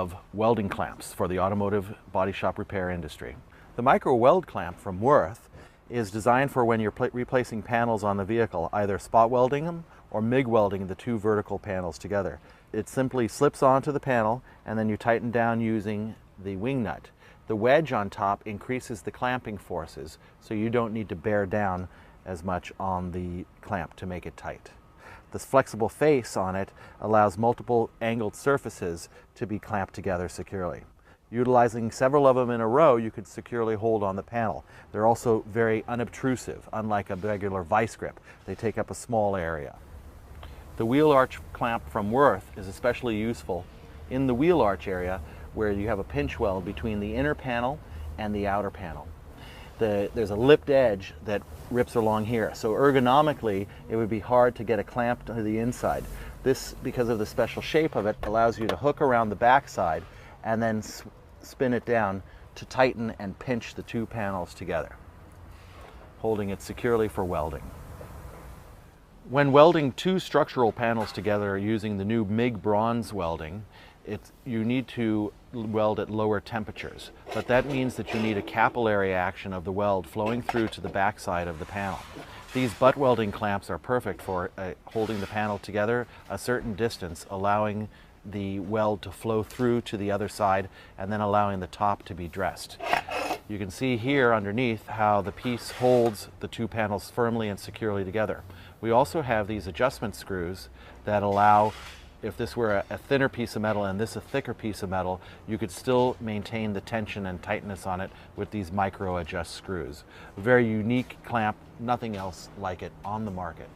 of welding clamps for the automotive body shop repair industry. The micro weld clamp from Würth is designed for when you're replacing panels on the vehicle, either spot welding them or MIG welding the two vertical panels together. It simply slips onto the panel and then you tighten down using the wing nut. The wedge on top increases the clamping forces, so you don't need to bear down as much on the clamp to make it tight. This flexible face on it allows multiple angled surfaces to be clamped together securely. Utilizing several of them in a row, you can securely hold on the panel. They're also very unobtrusive, unlike a regular vice grip. They take up a small area. The wheel arch clamp from Würth is especially useful in the wheel arch area where you have a pinch weld between the inner panel and the outer panel. There's a lipped edge that rips along here, so ergonomically it would be hard to get a clamp to the inside. This, because of the special shape of it, allows you to hook around the back side and then spin it down to tighten and pinch the two panels together, holding it securely for welding. When welding two structural panels together using the new MIG bronze welding, you need to weld at lower temperatures, but that means that you need a capillary action of the weld flowing through to the backside of the panel. These butt welding clamps are perfect for holding the panel together a certain distance, allowing the weld to flow through to the other side and then allowing the top to be dressed. You can see here underneath how the piece holds the two panels firmly and securely together. We also have these adjustment screws that allow, if this were a thinner piece of metal and this a thicker piece of metal, you could still maintain the tension and tightness on it with these micro adjust screws. A very unique clamp, nothing else like it on the market.